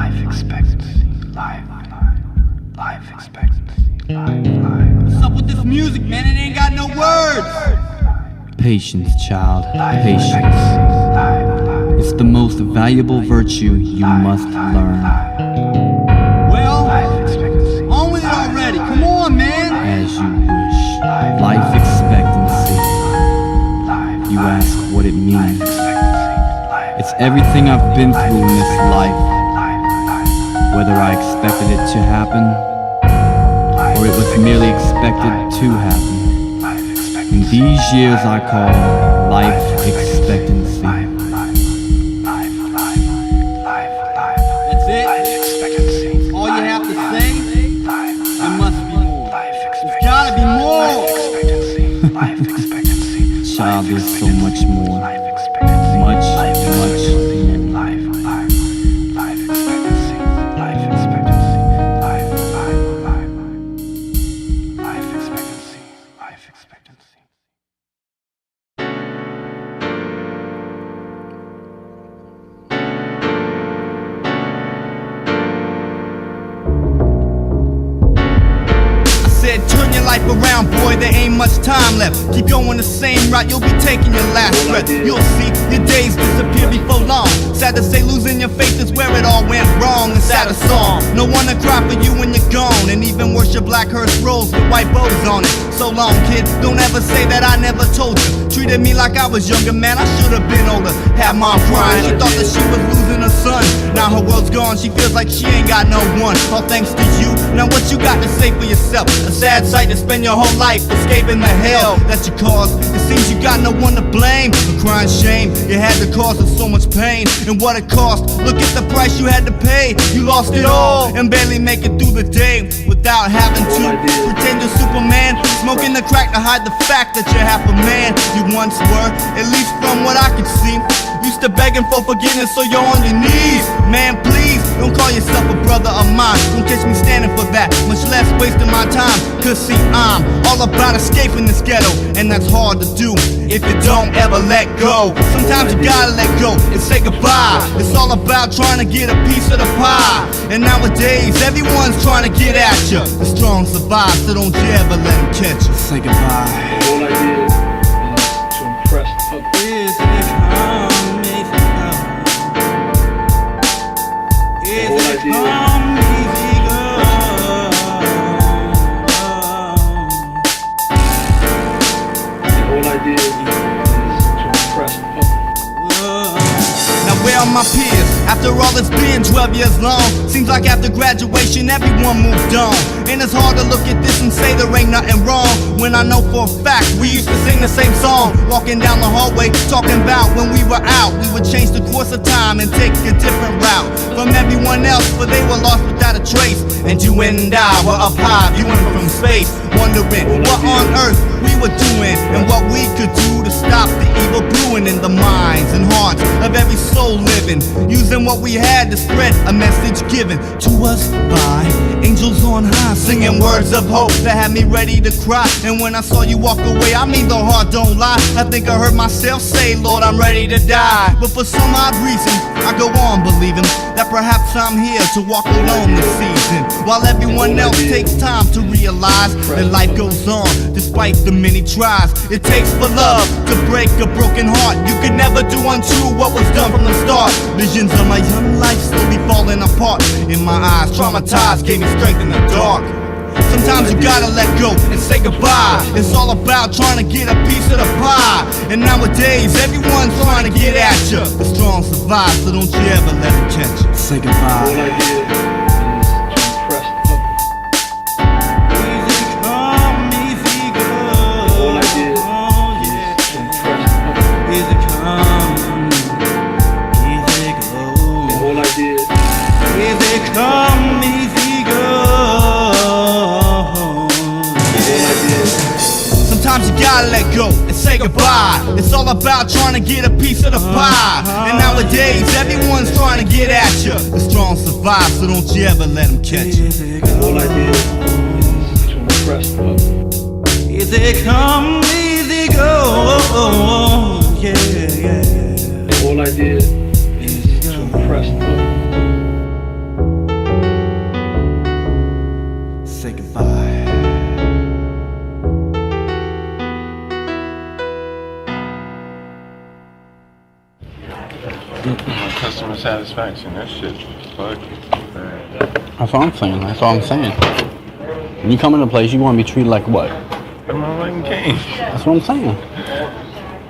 Life expectancy. Life expectancy. What's up with this music, man? It ain't got no words. Patience, child, patience. It's the most valuable virtue you must learn. Well, on with it already. Come on, man. As you wish. Life expectancy. You ask what it means. It's everything I've been through in this life. Whether I expected it to happen, or it was merely expected to happen. In these years I call life expectancy. That's it? All you have to say? There must be more. There's gotta be more. Child, there's so much more. Much more. Turn your life around, boy, there ain't much time left. Keep going the same route, you'll be taking your last breath. You'll see your days disappear before long. Sad to say, losing your faith is where it all went wrong. And sad a song, no one to cry for you when you're gone. And even worse, your black hearse rolls with white bows on it. So long, kid, don't ever say that I never told you. Treated me like I was younger, man, I should've been older. Had mom crying, she thought that she was losing her son. Now her world's gone, she feels like she ain't got no one. All thanks to you, now what you got to say for yourself? A sad sight to spend your whole life escaping the hell that you caused. It seems you got no one to blame. A crying shame, you had the cause of so much pain. And what it cost, look at the price you had to pay. You lost it all and barely make it through the day without having to pretend you're Superman. Smoking the crack to hide the fact that you're half a man. You once were, at least from what I could see. Used to begging for forgiveness so you're on your knees. Man, please, don't call yourself a brother of mine. Don't catch me standing for that, much less wasting my time. Cause see, I'm all about escaping this ghetto, and that's hard to do if you don't ever let go. Sometimes you gotta let go and say goodbye. It's all about trying to get a piece of the pie. And nowadays, everyone's trying to get at you. The strong survive, so don't you ever let them catch you. Say goodbye. All I did is to impress the public. All I did. Where are my peers? After all it's been 12 years long. Seems like after graduation everyone moved on. And it's hard to look at this and say there ain't nothing wrong, when I know for a fact we used to sing the same song. Walking down the hallway, talking about when we were out, we would change the course of time and take a different route from everyone else, for they were lost without a trace. And you and I were up high, viewing from space, wondering what on earth we were doing and what we could do to stop the evil brewing in the minds and hearts of every soul living, using what we had to spread a message given to us by angels on high, singing words of hope that had me ready to cry. And when I saw you walk away, I mean the heart don't lie. I think I heard myself say, Lord, I'm ready to die. But for some odd reason, I go on believing that perhaps I'm here to walk alone this season, while everyone else takes time to realize that life goes on despite the many tries it takes for love to break a broken heart. You could never do untrue what was done from the start. Visions of my young life slowly falling apart. In my eyes, traumatized, gave me strength in the dark. Sometimes you gotta let go and say goodbye. It's all about trying to get a piece of the pie. And nowadays, everyone's trying to get at you. The strong survive, so don't you ever let them catch you. Say All goodbye. I did is to impress the public. Easy come, easy go. All I did is to impress the public. Easy come, easy go. All I did. Easy come, easy go. Sometimes you gotta let go and say goodbye. It's all about trying to get a piece of the pie. And nowadays, everyone's trying to get at you. The strong survive, so don't you ever let them catch you. All I did is to impress the public. Easy come, easy go. Yeah, yeah. All I did is to impress the public. My customer satisfaction, that shit fucking bad. That's what I'm saying. That's all I'm saying. When you come into a place, you want to be treated like what? I'm a fucking king. That's what I'm saying.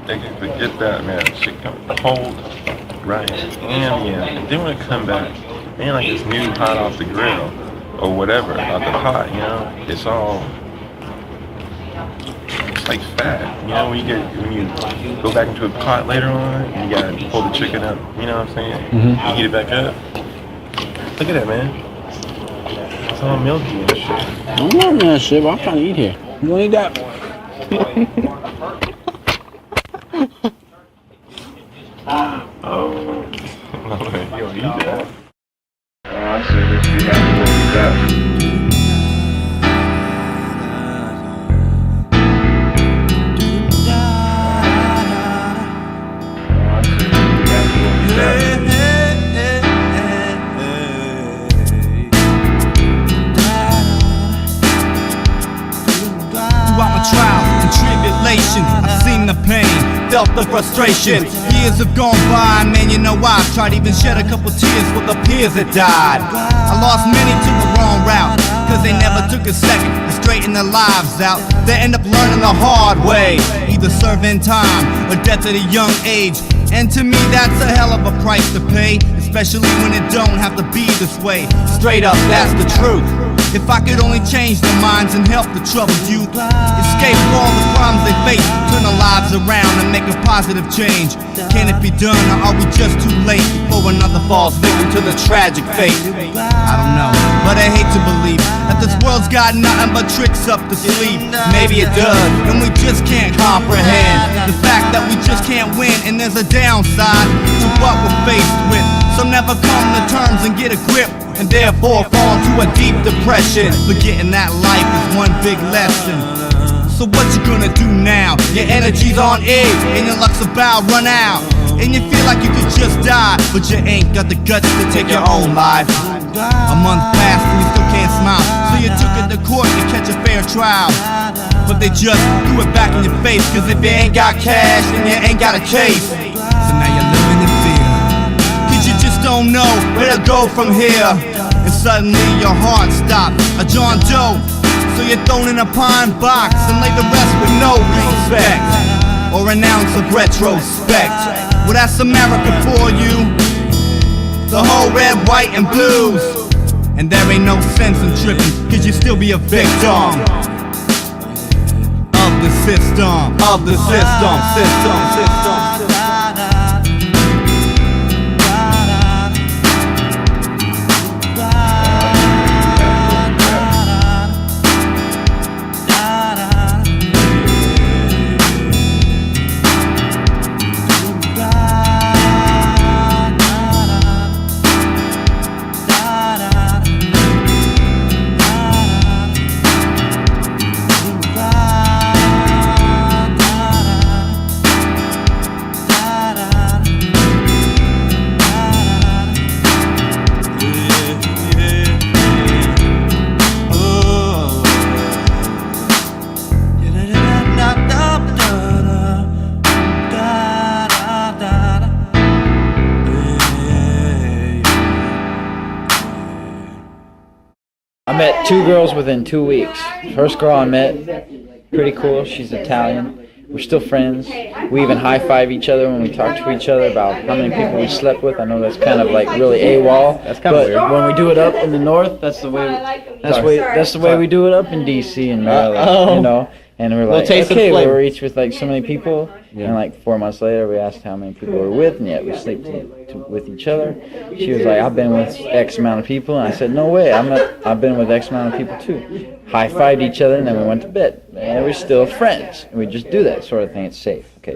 They can forget that, man. Shit come cold, right? And then when it come back, man, like it's new hot off the grill or whatever, out the pot, you know? It's all, it's like fat, you know? When you go back into a pot later on, and you gotta pull the chicken up, you know what I'm saying? Mm-hmm. You heat it back up. Look at that, man. It's all milky and shit. I'm loving that shit, but I'm trying to eat here. You want to eat that? Oh, you don't eat that? I said this shit got to work it out. Throughout my trial and tribulation, I've seen the pain, felt the frustration. Years have gone by, man, you know I've tried, even shed a couple tears for the peers that died. I lost many to the wrong route, cause they never took a second to straighten their lives out. They end up learning the hard way, either serving time or death at a young age. And to me that's a hell of a price to pay, especially when it don't have to be this way. Straight up, that's the truth. If I could only change their minds and help the troubled youth escape all the problems they face, turn their lives around and make a positive change. Can it be done, or are we just too late before another falls victim to the tragic fate? I don't know, but I hate to believe that this world's got nothing but tricks up the sleeve. Maybe it does, and we just can't comprehend the fact that we just can't win, and there's a downside to what we're faced with. So never come to terms and get a grip, and therefore fall into a deep depression, forgetting that life is one big lesson. So what you gonna do now? Your energy's on edge and your luck's about run out, and you feel like you could just die, but you ain't got the guts to take your own life. A month passed and you still can't smile, so you took it to court to catch a fair trial, but they just threw it back in your face, cause if you ain't got cash then you ain't got a case. So now you're living in fear, cause you just don't know where to go from here. And suddenly your heart stops, a John Doe, so you're thrown in a pine box and lay the rest with no respect or an ounce of retrospect. Well, that's America for you, the whole red, white, and blues. And there ain't no sense in tripping, cause you still be a victim of the system, of the system. I met 2 girls within 2 weeks. First girl I met, pretty cool, she's Italian. We're still friends. We even high-five each other when we talk to each other about how many people we slept with. I know that's kind of like really AWOL. That's kind of weird. When we do it up in the north, that's the way we do it up in DC and Maryland, you know. And we're like, okay, we were each with like so many people, and like 4 months later, we asked how many people we're with, and yet we sleep with each other. She was like, I've been with X amount of people, and I said, no way, I've been with X amount of people too. High-fived each other, and then we went to bed. And we're still friends. We just do that sort of thing. It's safe. Okay.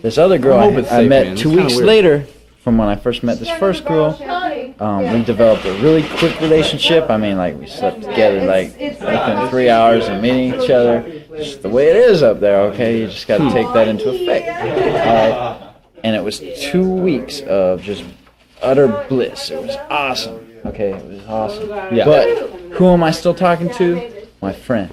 This other girl I met 2 weeks later, from when I first met this first girl, we developed a really quick relationship. I mean, like, we slept together, like, within 3 hours of meeting each other. Just the way it is up there, okay? You just got to take that into effect. And it was 2 weeks of just utter bliss. It was awesome. Okay, it was awesome. Yeah. But who am I still talking to? My friend.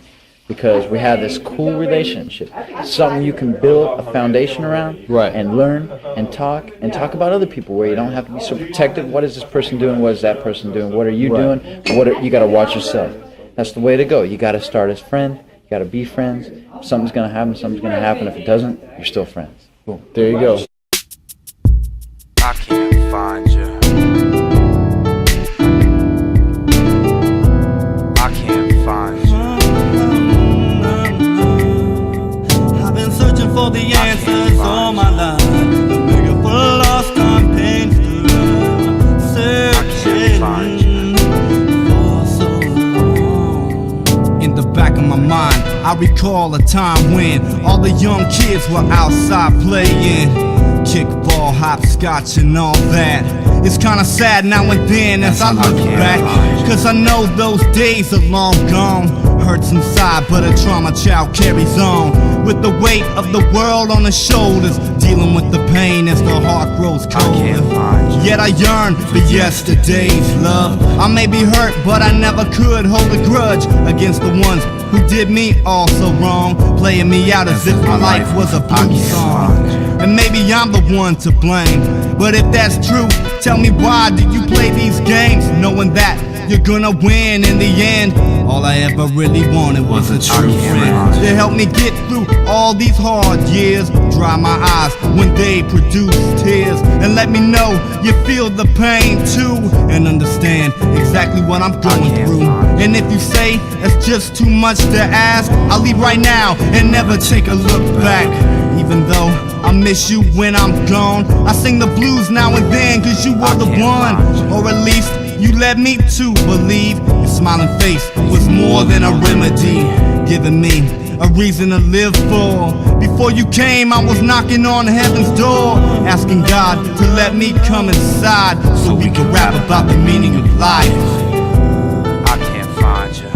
because we have this cool relationship, something you can build a foundation around, Right. and learn and talk about other people, where you don't have to be so protective. What is this person doing? What is that person doing? What are you doing? You got to watch yourself. That's the way to go. You got to start as friend. You got to be friends. If something's gonna happen. Something's gonna happen. If it doesn't, you're still friends. Boom. There you go. I can't find you. I can't find you. I've been searching for the answers all my life. Looking for lost on pain through searching for so long. In the back of my mind, I recall a time when all the young kids were outside playing kickball, hopscotch, and all that. It's kinda sad now and then as I look back, cause I know those days are long gone. Hurts inside, but a trauma child carries on, with the weight of the world on his shoulders, dealing with the pain as the heart grows colder. Yet I yearn for yesterday's love. I may be hurt, but I never could hold a grudge against the ones who did me all so wrong, playing me out as if my life was a blues song. And maybe I'm the one to blame, but if that's true, tell me why do you play these games, knowing that you're gonna win in the end? All I ever really wanted was a true friend to help me get through all these hard years, dry my eyes when they produce tears, and let me know you feel the pain too, and understand exactly what I'm going through. And if you say it's just too much to ask, I'll leave right now and never take a look back. Even though I miss you when I'm gone, I sing the blues now and then, cause you were the one, or at least you led me to believe your smiling face was more than a remedy, giving me a reason to live for. Before you came, I was knocking on heaven's door, asking God to let me come inside so we could rap about the meaning of life. I can't find you.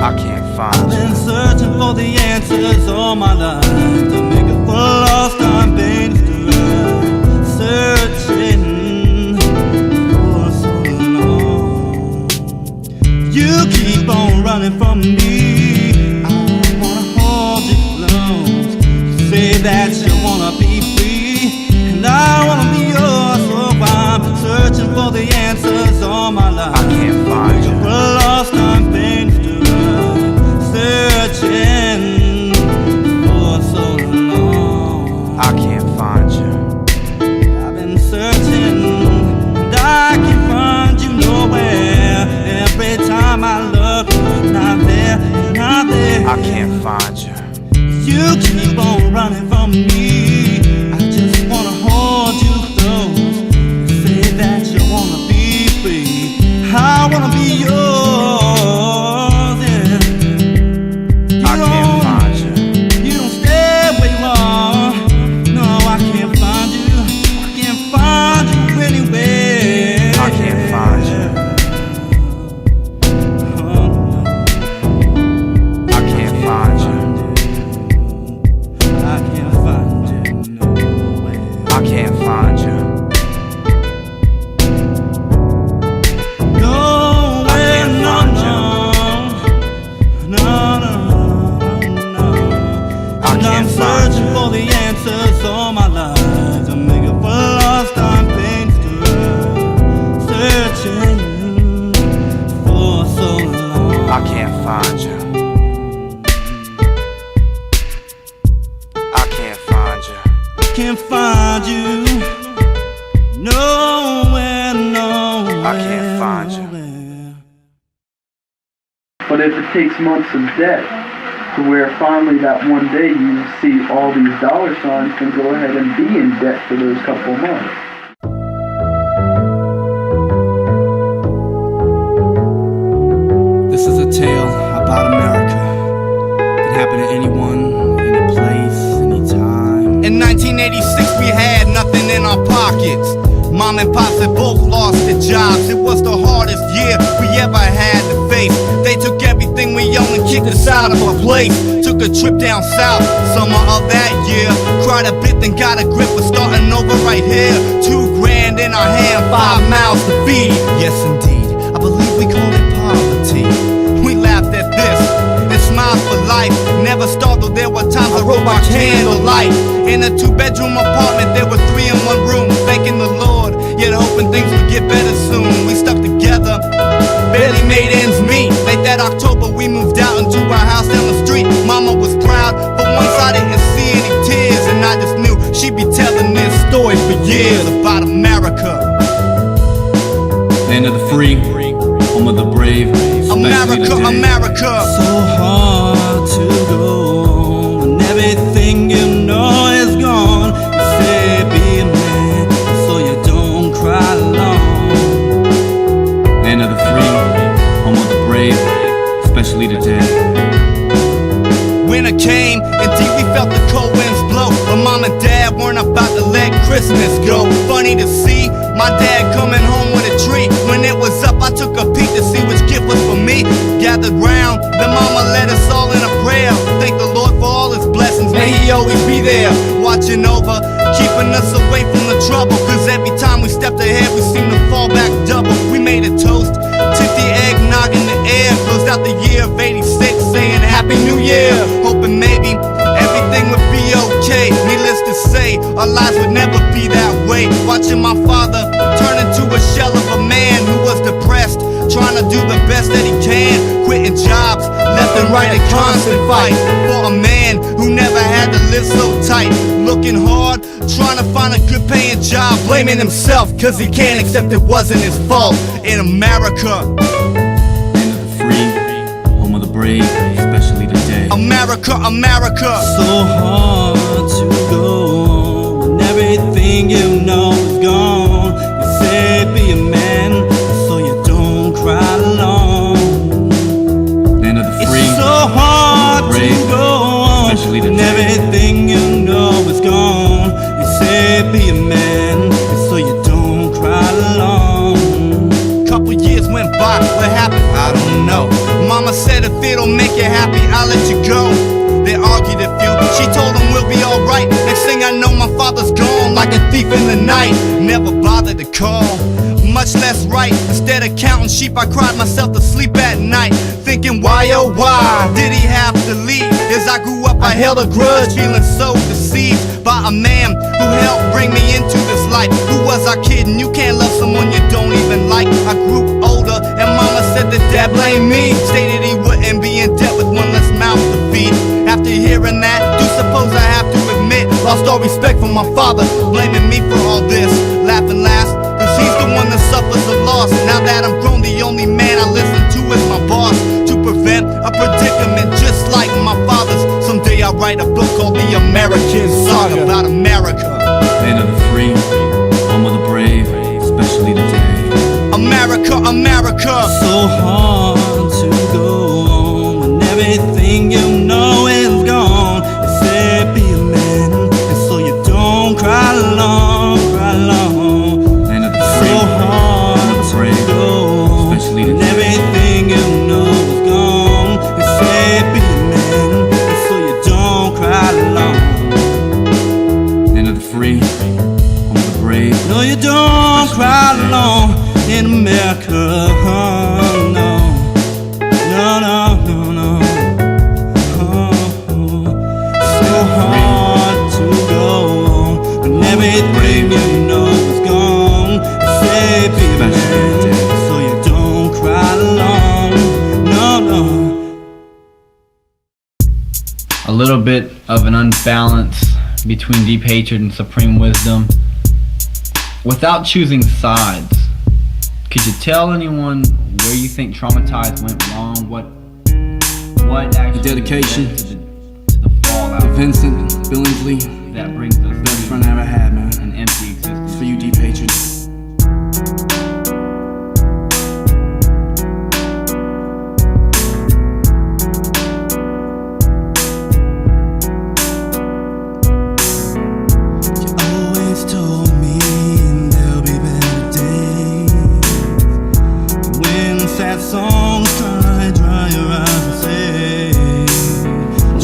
I can't find you. I've been searching for the answers all my life, to make it for lost on pain through searching for so long. You keep on running from me, I wanna hold you close. You say that you wanna be free, and I wanna be yours. So I'm searching for the answers all my life. I can't find you. For lost on pain searching for so long. I can't find you. I've been searching and I can't find you nowhere. Every time I look, not there, not there. I can't find you. You keep on running from me, I just wanna hold you close. You say that you wanna be free, I wanna be yours. But if it takes months of debt to where finally that one day you see all these dollar signs, then go ahead and be in debt for those couple months. This is a tale about America. It can happen to anyone, any place, anytime. In 1986 we had nothing in our pockets. Mom and Pops had both lost their jobs. It was the hardest year we ever had to face. They took everything we owned and kicked us out of our place. Took a trip down south, summer of that year. Cried a bit, then got a grip. We're starting over right here. $2 grand in our hand, 5 mouths to feed. Yes indeed, I believe we call it poverty. We laughed at robot candlelight. In a 2-bedroom apartment, there were 3 in one room. Thanking the Lord, yet hoping things would get better soon. We stuck together, barely made ends meet. Late that October, we moved out into our house down the street. Mama was proud, but once I didn't see any tears, and I just knew she'd be telling this story for years about America. Land of the free, home of the brave. America, America. So hard to go when everything you know is gone. You say be a man, so you don't cry alone. Land of the free, home of the brave, especially the dead. Winter came, indeed we felt the cold winds blow, but Mom and Dad weren't about to let Christmas go. Funny to see my dad coming home with a tree. When it was up, I took a peek to see which gift was for me. Gathered round, then Mama led us all in a prayer. Thank the Lord for all His blessings, may He always be there, watching over, keeping us away from the trouble. Cause every time we stepped ahead, we seemed to fall back double. We made a toast, tipped the eggnog in the air, closed out the year of '86, saying Happy New Year, hoping maybe everything would be okay. Needless to say, our lives would never be that way. Watching my father turn into a shell of a man who was depressed, trying to do the best that he can, quitting jobs left and right, a constant fight for a man who never had to live so tight. Looking hard, trying to find a good paying job, blaming himself cause he can't accept it wasn't his fault. In America, Land of the free, home of the brave, especially the dead. America, America. So hard to go when everything you know is gone. You say be a man, so you don't cry alone. Land of the free, it's so hard brave, to go on especially the when dead. Everything you know is gone. You say be a man, so you don't cry alone. Couple years went by, what happened? I don't know. Mama said if it'll make you happy, I'll let you go. They argued a few, she told him we'll be alright. Next thing I know, my father's gone like a thief in the night. Never bothered to call, much less write. Instead of counting sheep, I cried myself to sleep at night, thinking why oh why did he have to leave? As I grew up, I held a grudge, feeling so deceived by a man who helped bring me into this life. Who was I kidding? You can't love someone you don't even like. I grew older and Mama said that Dad blamed me, stated he wouldn't be in debt with one less mouth to feed. After hearing that, do suppose I have to admit, lost all respect for my father, blaming me for all this. Laughing last, cause he's the one that suffers a loss. Now that I'm grown, the only man I listen to is my boss. To prevent a predicament just like my father's, someday I'll write a book called The American Saga about America. Land of the free, home of the brave, especially the dead. America, America. So hard to go on when everything you know is gone. You say be a man, and so you don't cry alone, cry alone. Land of the free, so hard to brave, go on especially when everything you know is gone. You say be a man, and so you don't cry alone. Land of the free, home of the brave. No, you don't cry alone. In America, no, no, no, no, no. So hard to go on when everything you know is gone. You say be a man, so you don't cry alone. No, no. A little bit of an unbalance between deep hatred and supreme wisdom, without choosing sides. Could you tell anyone where you think Traumatized went wrong? What actually the dedication led to the fallout? Vincent Billingsley, That brings us best friend I ever had, man. an empty existence. It's for you, deep hatred.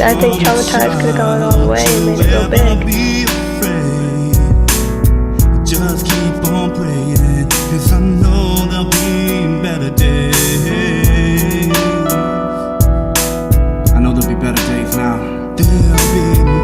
I think Traumatized could have gone a long way and made it real big. Just keep on praying, 'cause I know there'll be better days. I know there'll be better days now. There'll be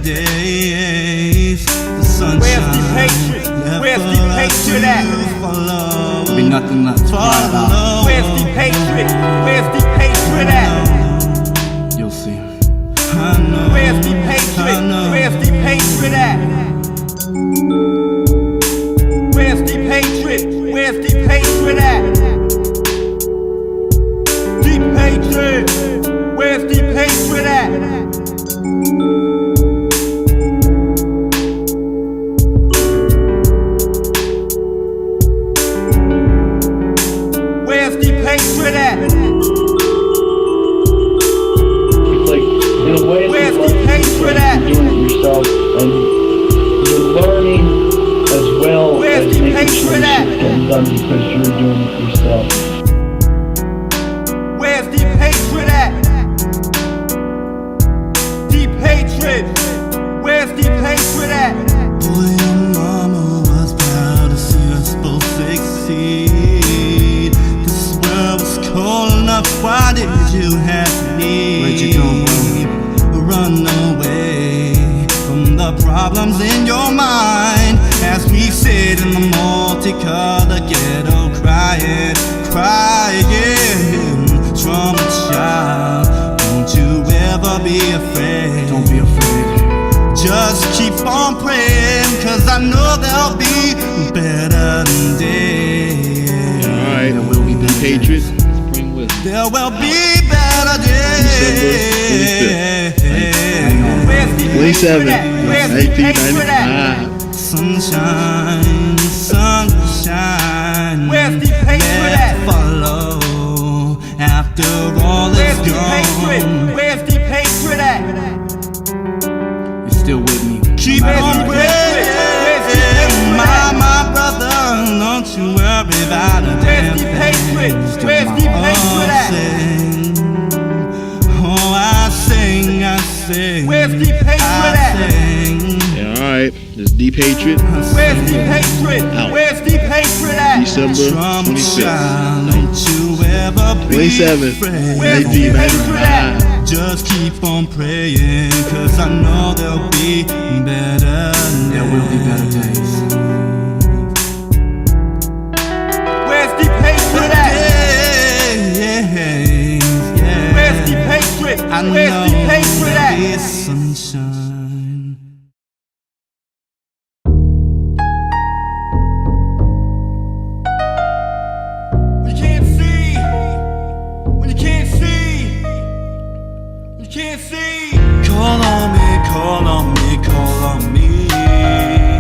days. The sunshine. Where's the hatred? Where's the hatred at? There'll be nothing left to cry about. Where's the hatred? Where's the hatred at? You'll see. Where's the hatred? Where's the hatred at? Where's the hatred? Where's the hatred at? Deep hatred. Where's the hatred at? Where's the hatred at? It's like, in a way, Where's it's the like hatred at? you're doing it yourself, and you're learning as well Where's as the making sure hatred at? shit's getting done because you're doing it yourself. Where's the hatred at? Deep hatred. Where's the hatred at? Boy, your mama was proud to see us both succeed. This world was cold enough, why did you have to leave? Where'd you go, Run away from the problems in your mind as we sit in the multicolored ghetto crying, crying. Trauma child, don't you ever be afraid. Don't be afraid. Just keep on praying, cause I know there'll be better days. Alright, There will be better hatred. days. Bring with it. There will be better days. Where's the 27, Where's the hatred at? 1999. Sunshine, sunshine. Where's the hatred Let at? follow after all Where's is the gone. hatred? Where's the hatred at? You're still with me. Keep no matter on what. praying, my brother. Don't you worry about a damn Where's the thing. hatred? Where's the hatred at? Oh, I sing, I sing. Where's the hatred I at? sing. Yeah, alright. There's deep hatred. Where's the hatred? Out. Where's the hatred at? December Trauma 25th. child, don't you ever be 27, afraid. Where's the hatred at? Just keep on praying, cause I know there'll be better days. There will be better days. Where's the hatred at? Where's the hatred? I know Where's the hatred there'll be at? sunshine. When you can't see, when you can't see, when you can't see. Call on me, call on me, call on me.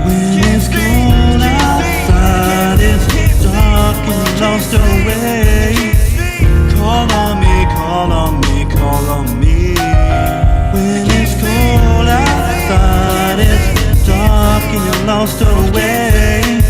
When it's cold outside, it's dark and you're lost away. Call on me, call on me, call on me. When it's cold outside, it's dark and you're lost away.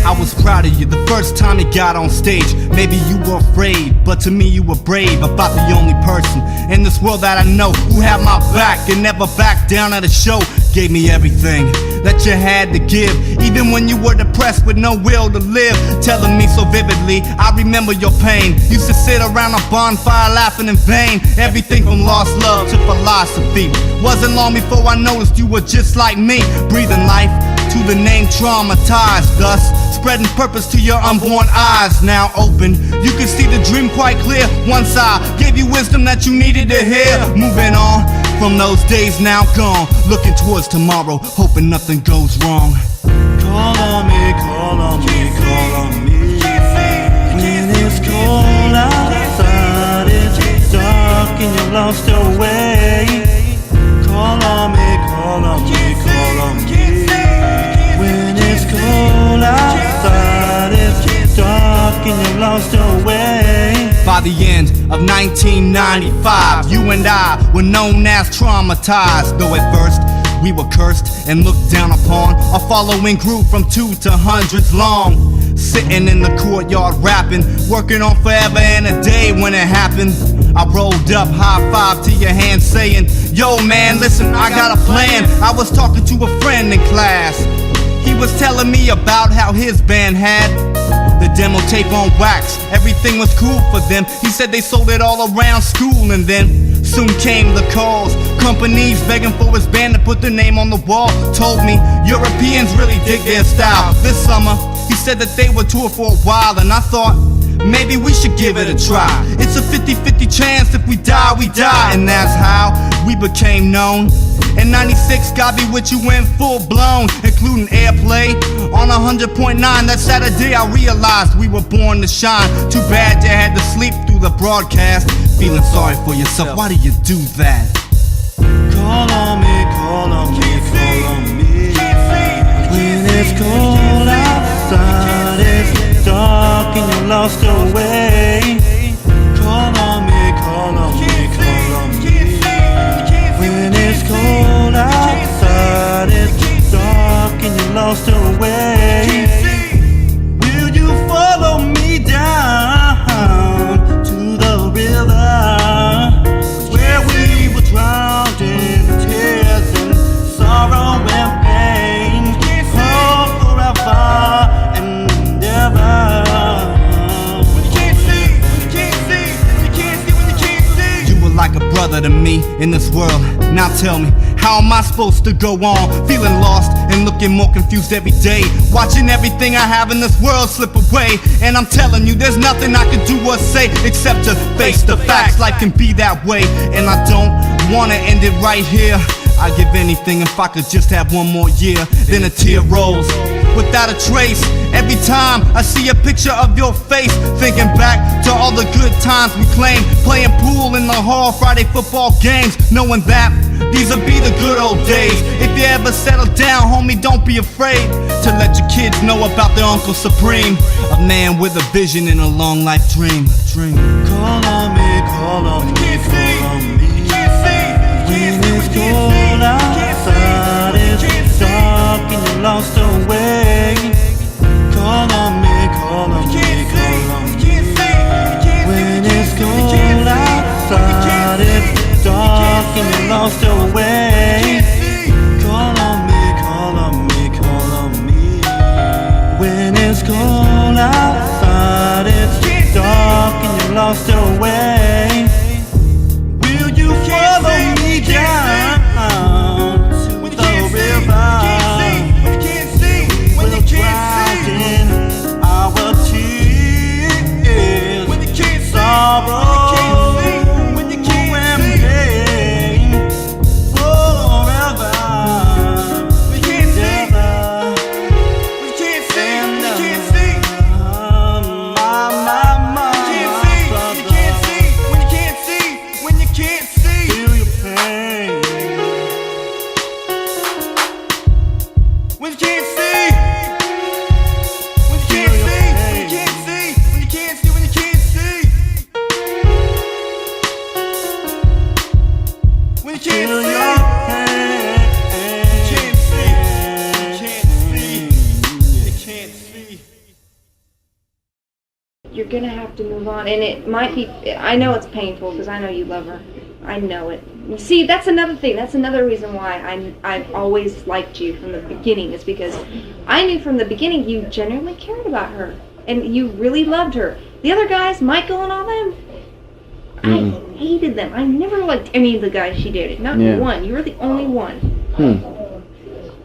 I was proud of you the first time you got on stage. Maybe you were afraid, but to me you were brave. About the only person in this world that I know who had my back and never backed down at a show. Gave me everything that you had to give, even when you were depressed with no will to live. Telling me so vividly, I remember your pain. Used to sit around a bonfire laughing in vain. Everything from lost love to philosophy. Wasn't long before I noticed you were just like me, breathing life to the name traumatized, thus spreading purpose to your unborn eyes. Now open, you can see the dream quite clear. Once I gave you wisdom that you needed to hear. Moving on from those days now gone, looking towards tomorrow, hoping nothing goes wrong. Call on me, call on me, call on me. When it's cold outside, it's dark and you're lost away. Call on me, call on me, call on me. When it's cold outside, it's dark and you're lost away. By the end of 1995, you and I were known as traumatized. Though at first we were cursed and looked down upon. Our following grew from 2 to hundreds long. Sitting in the courtyard rapping, working on forever and a day when it happened. I rolled up, high five to your hand saying, yo man, listen, I got a plan. I was talking to a friend in class. He was telling me about how his band had the demo tape on wax. Everything was cool for them. He said they sold it all around school, and then soon came the calls companies begging for his band to put their name on the wall. Told me Europeans really dig their style. This summer, he said that they would tour for a while, and I thought maybe we should give it a try. It's a 50-50 chance, if we die, we die. And that's how we became known. In 96, got me with you in full blown, including airplay on 100.9. That Saturday I realized we were born to shine. Too bad you had to sleep through the broadcast. Feeling sorry for yourself, why do you do that? Call on me, call on me, call on me. When it's cold outside, it's dark and you're lost away. Call on me, call on me, call on me. When it's cold outside, it's dark and you're lost away. Will you follow me down to the river where we were drowned in tears and sorrow and pain? Oh, forever and ever. Like a brother to me in this world. Now tell me, how am I supposed to go on? Feeling lost and looking more confused every day. Watching everything I have in this world slip away. And I'm telling you, there's nothing I can do or say except to face the facts. Life can be that way, and I don't wanna end it right here. I'd give anything if I could just have one more year. Then a tear rolls without a trace. Every time I see a picture of your face, thinking back to all the good times we claimed, playing pool in the hall, Friday football games, knowing that these will be the good old days. If you ever settle down, homie, don't be afraid to let your kids know about their Uncle Supreme, a man with a vision and a long life dream. Call on me, call on me, call on me. When it's cold outside, it's dark and you're lost away. Call on me, call on me, call on me. When it's cold outside, it's dark and you're lost away. Call on me, call on me, call on me. When it's cold outside, it's dark and you're lost away. Will you follow me down to the river? We'll drown in our tears, sorrow. You're gonna have to move on, and it might be, I know it's painful because I know you love her. I know it. You see, that's another thing. That's another reason why I've always liked you from the beginning, is because I knew from the beginning you genuinely cared about her and you really loved her. The other guys, Michael and all them, I hated them. I never liked any of the guys she dated. Not one. You were the only one.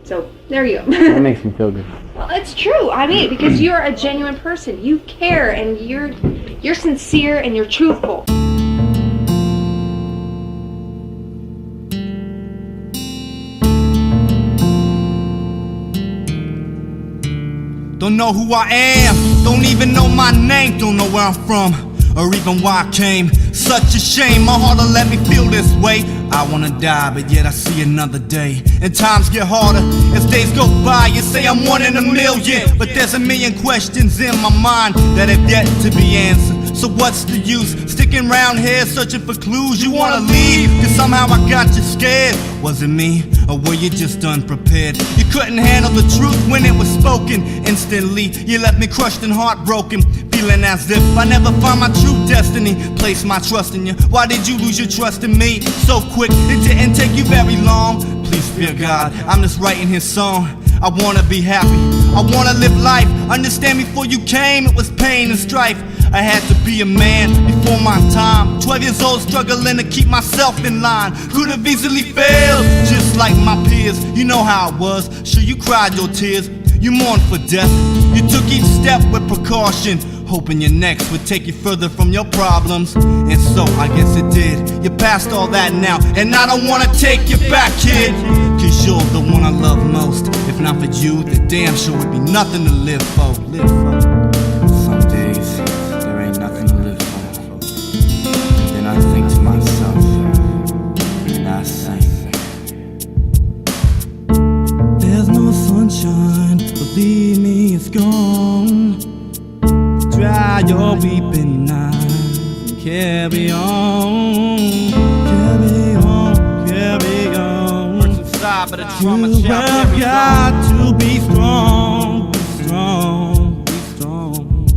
So there you go. That makes me feel good. Well, it's true. I mean, because you're a genuine person. You care, and you're sincere, and you're truthful. Don't know who I am, don't even know my name, don't know where I'm from, or even why I came. Such a shame, my heart'll let me feel this way. I wanna die, but yet I see another day. And times get harder as days go by. You say I'm one in a million, but there's a million questions in my mind that have yet to be answered. So what's the use sticking around here searching for clues? You wanna leave, cause somehow I got you scared. Was it me, or were you just unprepared? You couldn't handle the truth when it was spoken. Instantly, you left me crushed and heartbroken, feeling as if I never found my true destiny. Place my trust in you, why did you lose your trust in me so quick? It didn't take you very long. Please fear God, I'm just writing his song. I wanna be happy, I wanna live life. Understand before you came, it was pain and strife. I had to be a man before my time. 12 years old, struggling to keep myself in line. Could have easily failed, just like my peers. You know how it was, sure you cried your tears. You mourned for death, you took each step with precaution, hoping your next would take you further from your problems. And so, I guess it did. You're past all that now, and I don't wanna take you back, kid. Cause you're the one I love most. If not for you, the damn sure would be nothing to live for. Some days, there ain't nothing to live for. Then I think to myself, and I say, there's no sunshine, believe me, it's gone. Dry your weeping eyes and carry on. Carry on, carry on. But the trauma You have got to be strong, be strong, be strong.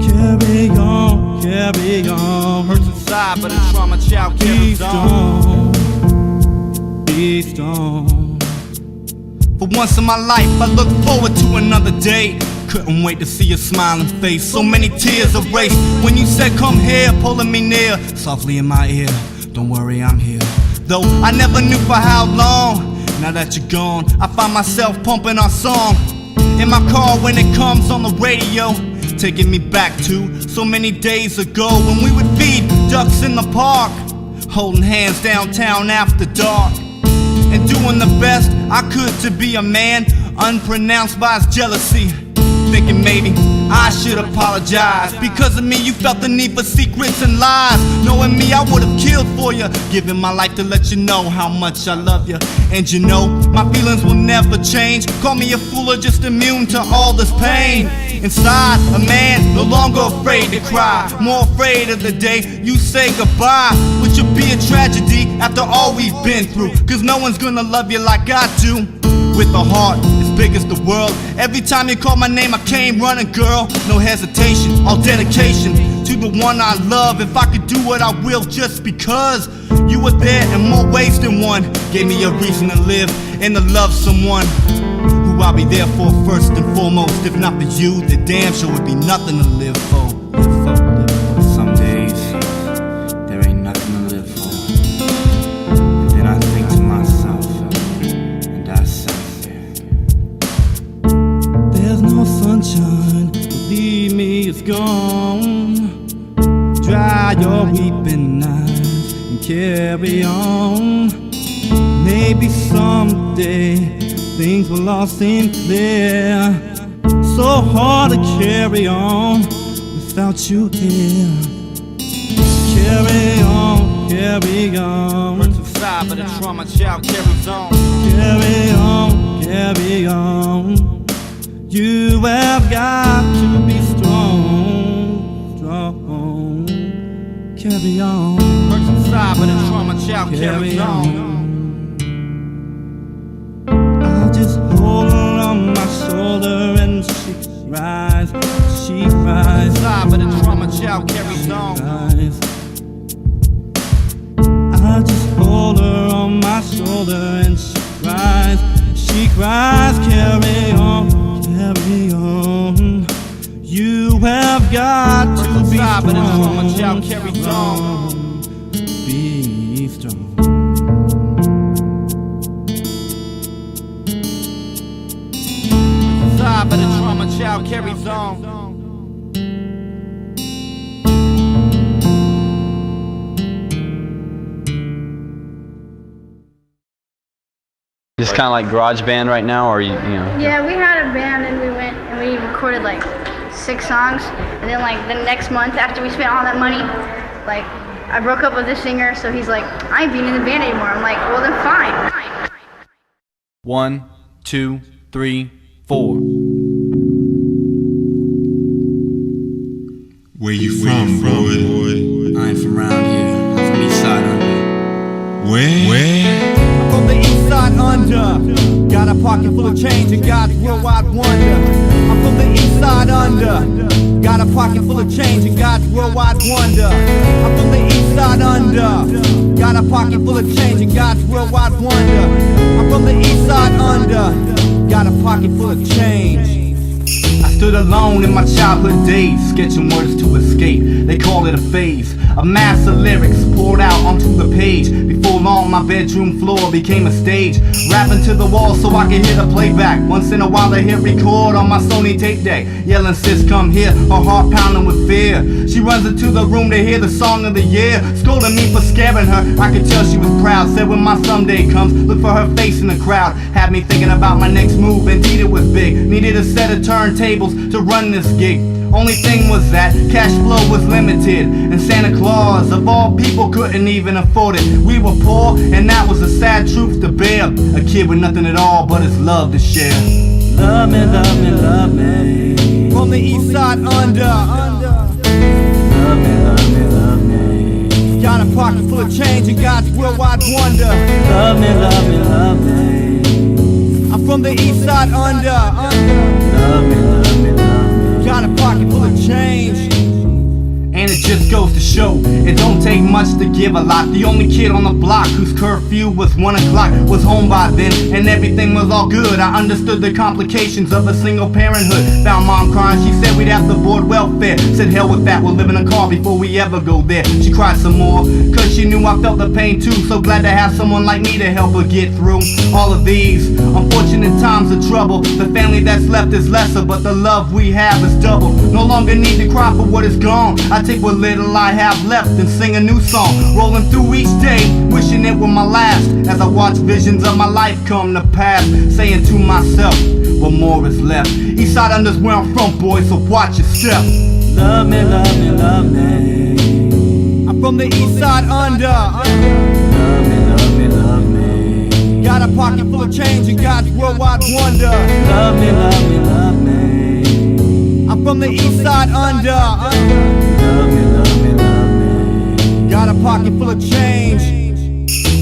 Carry on, carry on. Hurts inside, but the trauma child Be carries on. strong, be strong. For once in my life, I look forward to another day. Couldn't wait to see your smiling face. So many tears erased when you said come here, pulling me near softly in my ear. Don't worry, I'm here. Though I never knew for how long. Now that you're gone, I find myself pumping our song in my car when it comes on the radio, taking me back to so many days ago when we would feed ducks in the park, holding hands downtown after dark, and doing the best I could to be a man, unpronounced by his jealousy. Thinking maybe I should apologize. Because of me you felt the need for secrets and lies. Knowing me I would have killed for you, giving my life to let you know how much I love you. And you know my feelings will never change. Call me a fool or just immune to all this pain. Inside a man no longer afraid to cry, more afraid of the day you say goodbye, which will be a tragedy after all we've been through. Cause no one's gonna love you like I do. With a heart as big as the world, every time you call my name I came running, girl. No hesitation, all dedication to the one I love. If I could do what I will just because you were there in more ways than one, gave me a reason to live and to love someone who I'll be there for first and foremost. If not for you, the damn sure would be nothing to live for. some days, there ain't nothing to live for. And then I think to myself, and I say, there's no sunshine, believe me, it's gone. Dry your weeping eyes and carry on. Maybe someday things will all seem clear. So hard to carry on without you here. Carry on, carry on. Hurts inside, but the trauma child carries on. Carry on, carry on. You have got to be strong, strong. Carry on. Hurts inside, but the trauma child carries on. I'll just hold her on my shoulder and she cries, she cries. Inside, but the trauma child carries on. I'll just hold her on my shoulder and she cries, she cries. Carry on, carry on. You have got to be strong, but the trauma child carries on. Be strong. But the trauma child carries on. Just kind of like garage band right now, or you know? Yeah, we had a band and we went and we recorded like 6 songs, and then like the next month after we spent all that money, like I broke up with the singer, so he's like, I ain't being in the band anymore. I'm like, well then fine. 1, 2, 3, 4. Where you from, boy? I ain't from around here. I'm from Eastside Under. Where? I'm from the Eastside Under. Got a pocket full of change and God's worldwide wonder. I'm from the Eastside Under. Got a pocket full of change and God's worldwide wonder. I'm from the Eastside Under. Got a pocket full of change and God's worldwide wonder. I'm from the Eastside Under. Got a pocket full of change. I stood alone in my childhood days, sketching words to escape. They call it a phase. A mass of lyrics poured out onto the page. Before long, my bedroom floor became a stage. Rapping to the wall so I could hear the playback. Once in a while I hit record on my Sony tape deck. Yelling, sis, come here, her heart pounding with fear. She runs into the room to hear the song of the year. Scolding me for scaring her, I could tell she was proud. Said when my someday comes, look for her face in the crowd. Had me thinking about my next move, indeed it was big. Needed a set of turntables to run this gig. Only thing was that cash flow was limited, and Santa Claus of all people couldn't even afford it. We were poor, and that was a sad truth to bear. A kid with nothing at all but his love to share. Love me, love me, love me. From the east side under. Love me, love me, love me. Got a pocket full of change and God's worldwide wonder. Love me, love me, love me. I'm from the east side under. Love me, love me, love me. Got a pocket full of change. And it just goes to show, it don't take much to give a lot. The only kid on the block whose curfew was 1 o'clock was home by then, and everything was all good. I understood the complications of a single parenthood. Found mom crying, she said we'd have to board welfare. Said hell with that, we'll live in a car before we ever go there. She cried some more, cause she knew I felt the pain too. So glad to have someone like me to help her get through all of these unfortunate times of trouble. The family that's left is lesser, but the love we have is double. No longer need to cry for what is gone. I take what little I have left and sing a new song. Rolling through each day, wishing it were my last. As I watch visions of my life come to pass, saying to myself, what more is left? Eastside Under's where I'm from, boy, so watch your step. Love me, love me, love me. I'm from the Eastside Under. Love me, love me, love me. Got a pocket full of change and God's worldwide wonder. Love me, love me, love me. I'm from the Eastside Under. Love me, love me, love me. Got a pocket full of change.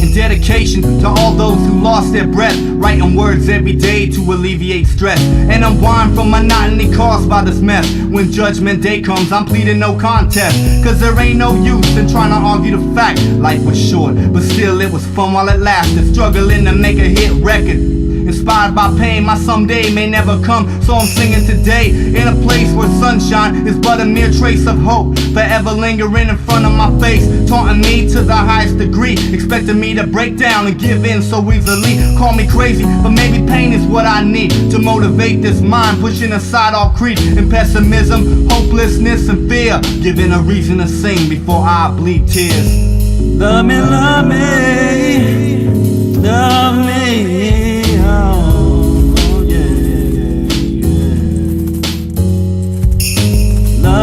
In dedication to all those who lost their breath, writing words every day to alleviate stress and unwind from monotony caused by this mess. When judgment day comes, I'm pleading no contest, cause there ain't no use in trying to argue the fact. Life was short, but still it was fun while it lasted. Struggling to make a hit record, inspired by pain, my someday may never come. So I'm singing today in a place where sunshine is but a mere trace of hope, forever lingering in front of my face, taunting me to the highest degree, expecting me to break down and give in so easily. Call me crazy, but maybe pain is what I need to motivate this mind, pushing aside all creed and pessimism, hopelessness and fear, giving a reason to sing before I bleed tears. Love me, love me, love me.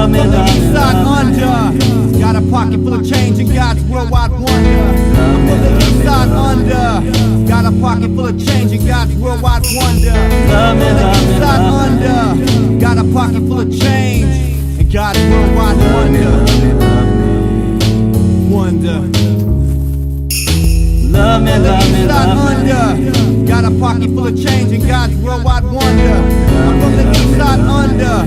From the Eastside Under, got a pocket full of change and God's worldwide wonder. I'm from the Eastside Under, got a pocket full of change and God's worldwide wonder. I'm from the Eastside Under, got a pocket full of change and God's worldwide wonder. Love me, love me, love me. Under, got a pocket full of change and God's worldwide wonder. I'm from the Eastside Under,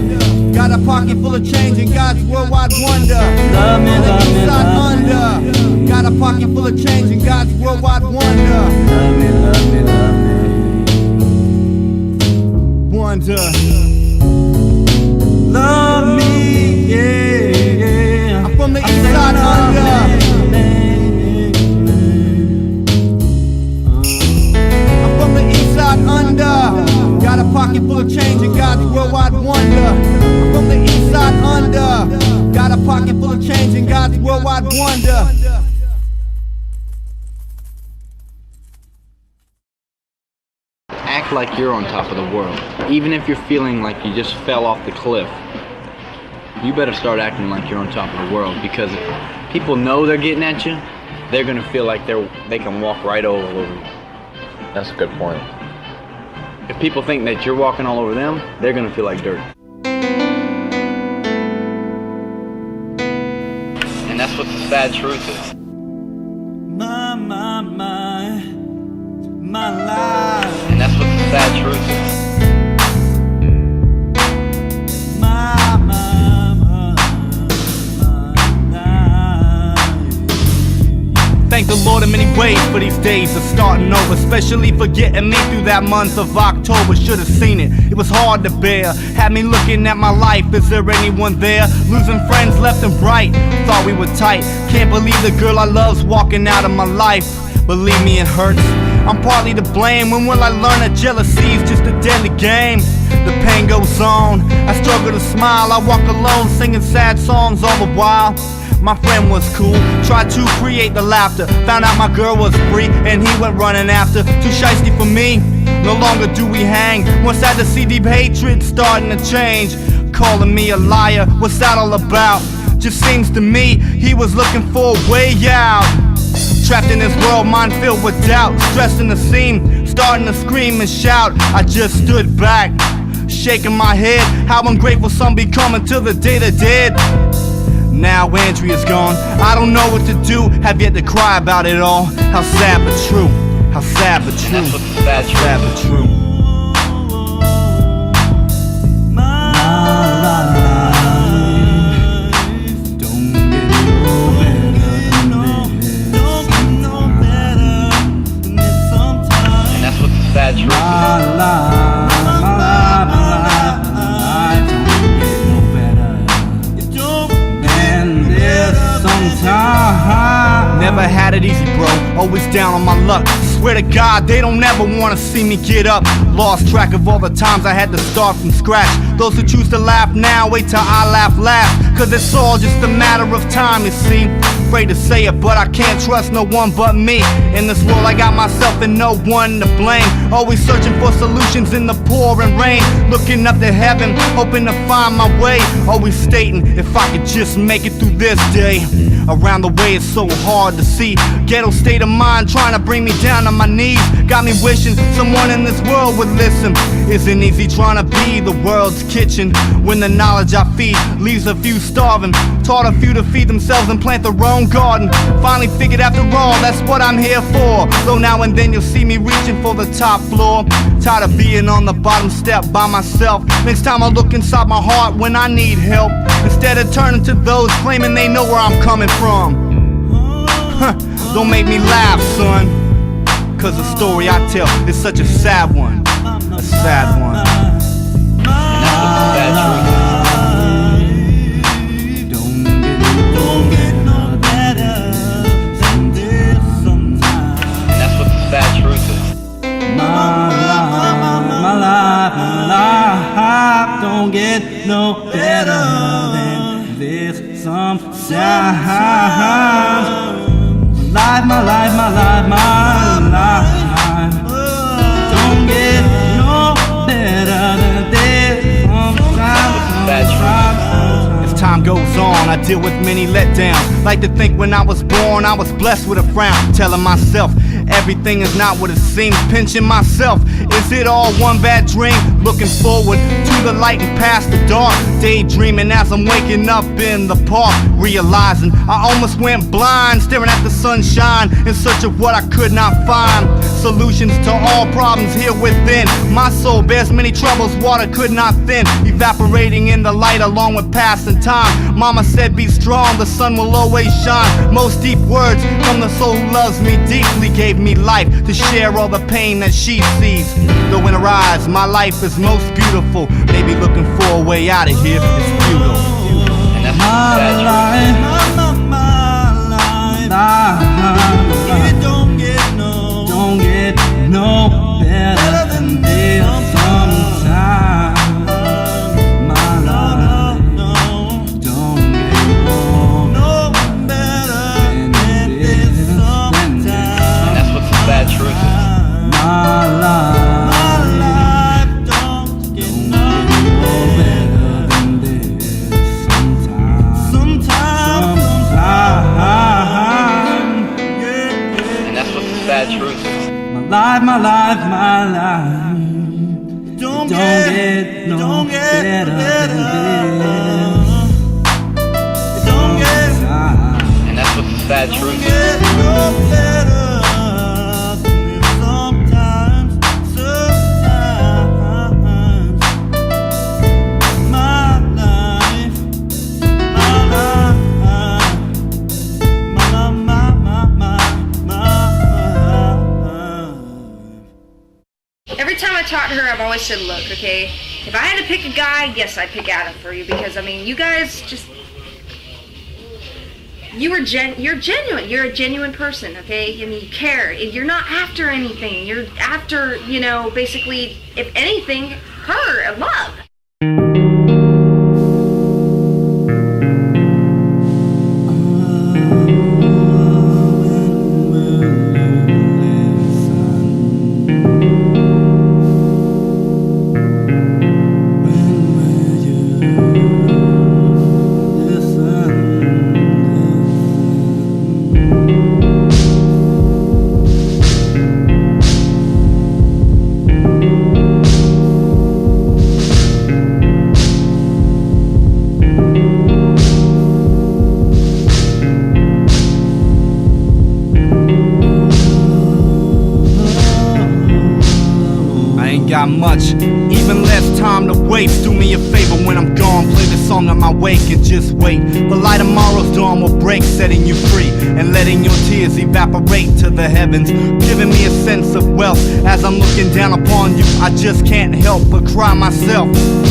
got a pocket full of change and God's worldwide wonder. Love me, love me, love me. Under, got a pocket full of change and God's worldwide wonder. Love me, love me, love me. Wonder. Love me, yeah, yeah. I'm from the Eastside Under. Under, got a pocket full of change and God's worldwide wonder. I'm from the Eastside Under, got a pocket full of change and God's worldwide wonder. Act like you're on top of the world. Even if you're feeling like you just fell off the cliff, you better start acting like you're on top of the world, because if people know they're getting at you, they're gonna feel like they can walk right all over you. That's a good point. If people think that you're walking all over them, they're gonna feel like dirt. And that's what the sad truth is. My life. And that's what the sad truth is. Thank the Lord in many wait for these days of starting over, especially for getting me through that month of October. Should've seen it, it was hard to bear. Had me looking at my life, is there anyone there? Losing friends left and right, thought we were tight. Can't believe the girl I love's walking out of my life. Believe me, it hurts. I'm partly to blame. When will I learn that jealousy's just a deadly game? The pain goes on, I struggle to smile. I walk alone singing sad songs all the while. My friend was cool, tried to create the laughter. Found out my girl was free and he went running after. Too shiesty for me, no longer do we hang. Once sad to see deep hatred starting to change. Calling me a liar, what's that all about? Just seems to me he was looking for a way out. Trapped in this world, mind filled with doubt. Stressing the scene, starting to scream and shout. I just stood back, shaking my head. How ungrateful some become until the day they're dead. Now Andrea's gone, I don't know what to do. Have yet to cry about it all. How sad but true, how sad but true, how sad but true. Sad truth. My life don't get no better than this sometimes. Never had it easy, bro, always down on my luck. Swear to God, they don't ever wanna see me get up. Lost track of all the times I had to start from scratch. Those who choose to laugh now, wait till I laugh last. Cause it's all just a matter of time, you see. Afraid to say it, but I can't trust no one but me. In this world I got myself and no one to blame. Always searching for solutions in the pouring rain. Looking up to heaven, hoping to find my way. Always stating, if I could just make it through this day. Around the way it's so hard to see. Ghetto state of mind trying to bring me down on my knees. Got me wishing someone in this world would listen. Isn't easy trying to be the world's kitchen when the knowledge I feed leaves a few starving. Taught a few to feed themselves and plant their own garden. Finally figured after all, that's what I'm here for. Though now and then you'll see me reaching for the top floor. Tired of being on the bottom step by myself. Next time I look inside my heart when I need help, instead of turning to those claiming they know where I'm coming from. Don't make me laugh, son, cause the story I tell is such a sad one. A sad one. And that's what the sad truth is. Sad truth is. My life don't get no better than this sometimes. My life don't get no better than this sometimes. As time goes on, I deal with many letdowns. Like to think when I was born, I was blessed with a frown. Telling myself everything is not what it seems. Pinching myself, is it all one bad dream? Looking forward to the light and past the dark. Daydreaming as I'm waking up in the park. Realizing I almost went blind, staring at the sunshine in search of what I could not find. Solutions to all problems here within. My soul bears many troubles water could not thin. Evaporating in the light along with passing time. Mama said be strong, the sun will always shine. Most deep words from the soul who loves me deeply. Gave me life to share all the pain that she sees. Though in her eyes my life is most beautiful. Maybe looking for a way out of here is futile. And that's It don't get no better than this sometimes. My life don't get no better than this sometimes. And that's what the sad truth is. My life don't get no better than this sometimes. Sometimes. And that's what the sad truth is. My life don't get no better than this. And that's what the sad truth is. talked to her, I've always said, look, okay, if I had to pick a guy, yes, I'd pick Adam for you, because, I mean, you guys just, you're genuine. You're a genuine person, okay? I mean, you care. You're not after anything. You're after, you know, basically, if anything, her, love. Got much, even less time to waste. Do me a favor when I'm gone, play the song on my wake and just wait. The light tomorrow's dawn will break, setting you free and letting your tears evaporate to the heavens, giving me a sense of wealth. As I'm looking down upon you, I just can't help but cry myself.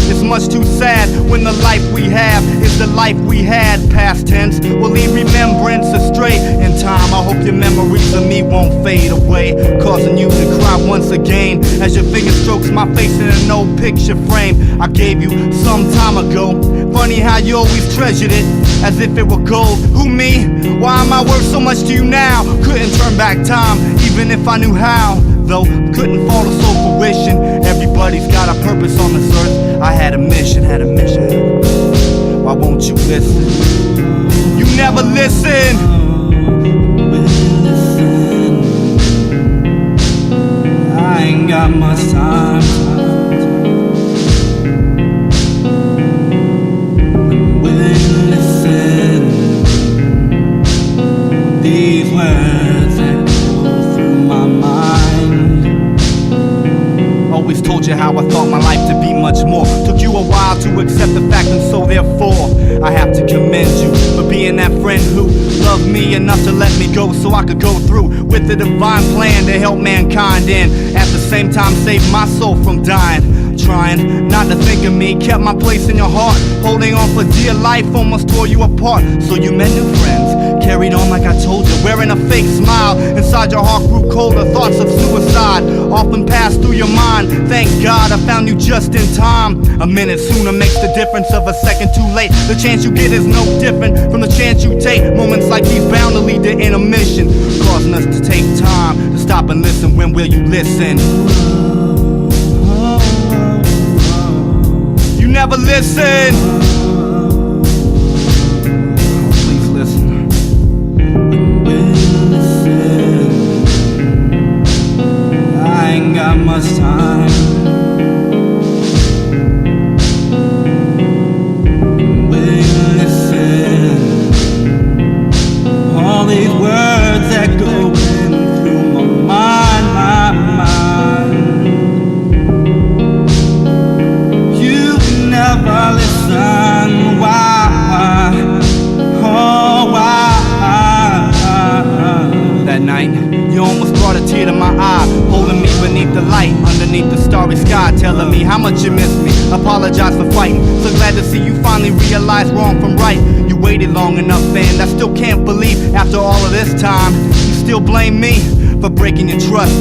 It's much too sad when the life we have is the life we had. Past tense will leave remembrance astray. In time, I hope your memories of me won't fade away, causing you to cry once again as your fingers strokes my face in an old picture frame I gave you some time ago. Funny how you always treasured it as if it were gold. Who, me? Why am I worth so much to you now? Couldn't turn back time even if I knew how, though couldn't fall to soul fruition. Everybody's got a purpose on this earth. I had a mission. Why won't you listen? You never listen. I ain't got much time. When you listen, these words echo through my mind. Always told you how I thought my life to be much more. Took you a while to accept the fact, and so therefore I have to commend you for being that friend who loved me enough to let me go so I could go through with the divine plan to help mankind and at the same time save my soul from dying. Trying not to think of me, kept my place in your heart, holding on for dear life, almost tore you apart. So you met new friends, carried on like I told you, wearing a fake smile. Inside your heart grew colder, thoughts of suicide often passed through your mind. Thank God I found you just in time. A minute sooner makes the difference of a second too late. The chance you get is no different from the chance you take. Moments like these bound to lead to intermission, causing us to take time to stop and listen. When will you listen? You never listen. Please listen. I ain't got much time. Will you listen? All these words echoing through my mind. You never listen. Why? Oh, why? That night, you almost brought a tear to my eye, holding me beneath the light, underneath the starry sky, telling me how much you miss me. Apologize for fighting, so glad to see you finally realize wrong from right. You waited long enough, and I still can't believe after all of this time you still blame me for breaking your trust.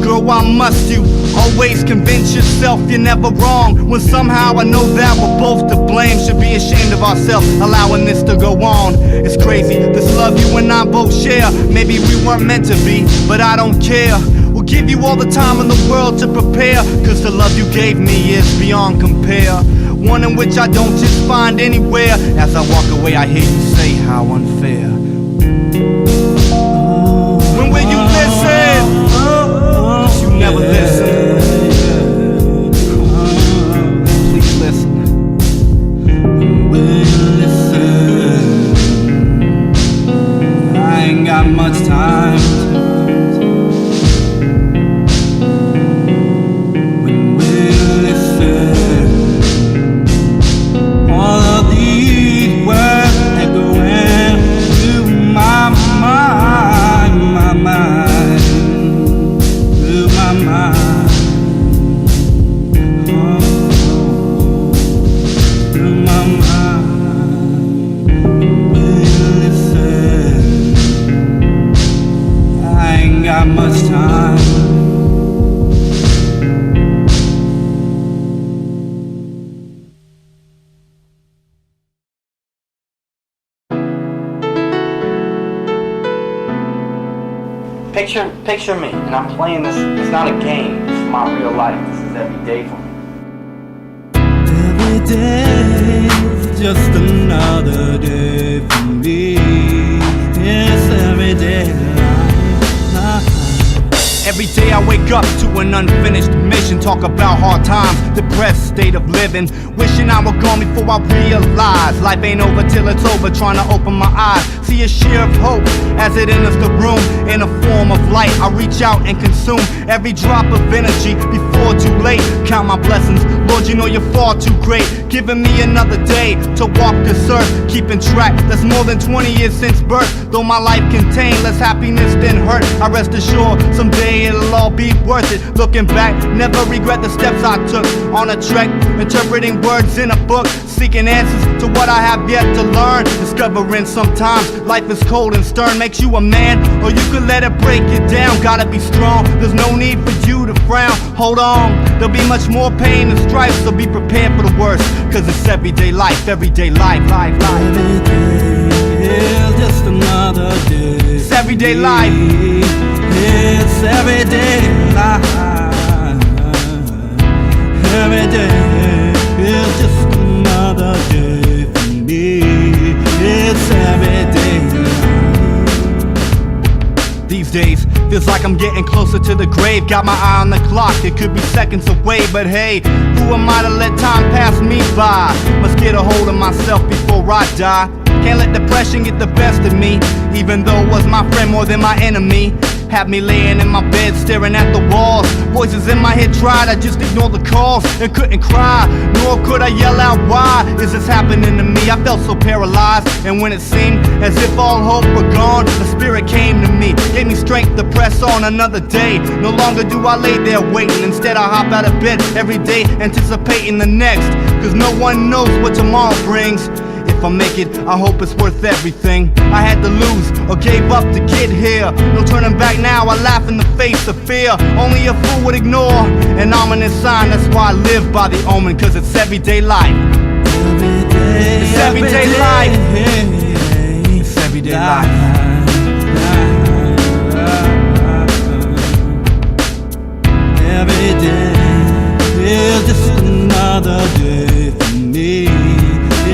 Girl, why must you always convince yourself you're never wrong, when somehow I know that we're both to blame? Should be ashamed of ourselves, allowing this to go on. It's crazy, this love you and I both share. Maybe we weren't meant to be, but I don't care. We'll give you all the time in the world to prepare, cause the love you gave me is beyond compare. One in which I don't just find anywhere. As I walk away I hear you say how unfair. When will you listen? Cause you never listen. Please listen. Will you listen? I ain't got much time. When will you listen? All of these words echoing through my mind, through my mind. Picture me, and I'm playing this. It's not a game. This is my real life. This is every day for me. Every day is just another day for me. It's every day life. Every day I wake up to an unfinished mission. Talk about hard times, depressed state of living. Wishing I were gone before I realize life ain't over till it's over. Trying to open my eyes, see a sheer of hope as it enters the room. In a form of light, I reach out and consume every drop of energy before too late. Count my blessings, Lord, you know you're far too great. Giving me another day to walk this earth, keeping track. That's more than 20 years since birth. Though my life contained less happiness than hurt, I rest assured someday it'll all be worth it. Looking back, never regret the steps I took on a trek, interpreting words in a book, seeking answers to what I have yet to learn. Discovering sometimes life is cold and stern, makes you a man, or you could let it break you down. Gotta be strong, there's no need for you to frown. Hold on, there'll be much more pain and strife, so be prepared for the worst, cause it's everyday life, everyday life, life. Every day is just another day. It's everyday life. It's everyday life. Every day is just another day for me. It's everyday life. These days, feels like I'm getting closer to the grave. Got my eye on the clock, it could be seconds away. But hey, who am I to let time pass me by? Must get a hold of myself before I die. Can't let depression get the best of me, even though it was my friend more than my enemy. Had me laying in my bed staring at the walls. Voices in my head tried, I just ignored the calls and couldn't cry, nor could I yell out, why is this happening to me? I felt so paralyzed, and when it seemed as if all hope were gone, a spirit came to me, gave me strength to press on another day. No longer do I lay there waiting, instead I hop out of bed every day anticipating the next, cause no one knows what tomorrow brings. If I make it, I hope it's worth everything I had to lose or gave up to get here. No turning back now, I laugh in the face of fear. Only a fool would ignore an ominous sign. That's why I live by the omen, cause it's everyday life. It's everyday life. It's everyday life. Every day is just another day for me.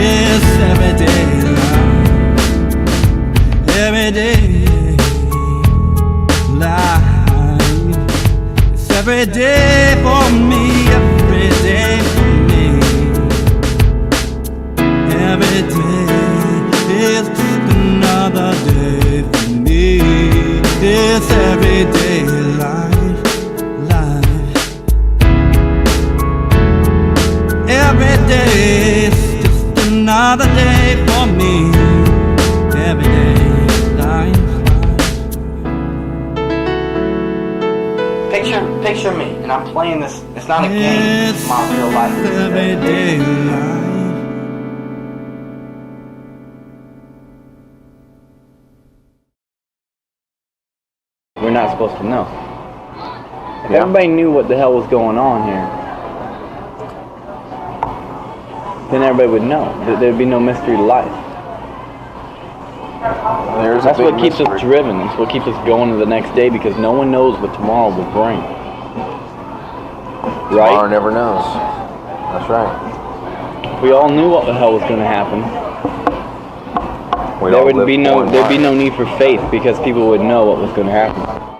It's everyday life. Everyday life. It's every day for me. Every day for me. Every day is just another day for me. It's everyday life. Life. Every day is another day for me. Everyday life. Picture me, and I'm playing this. It's not a game. It's my real life. This is everyday life. We're not supposed to know. If everybody knew what the hell was going on here, then everybody would know. There'd be no mystery to life. That's what keeps us driven. That's what keeps us going to the next day, because no one knows what tomorrow will bring. Right? Tomorrow never knows. That's right. If we all knew what the hell was going to happen, there'd be no need for faith, because people would know what was going to happen.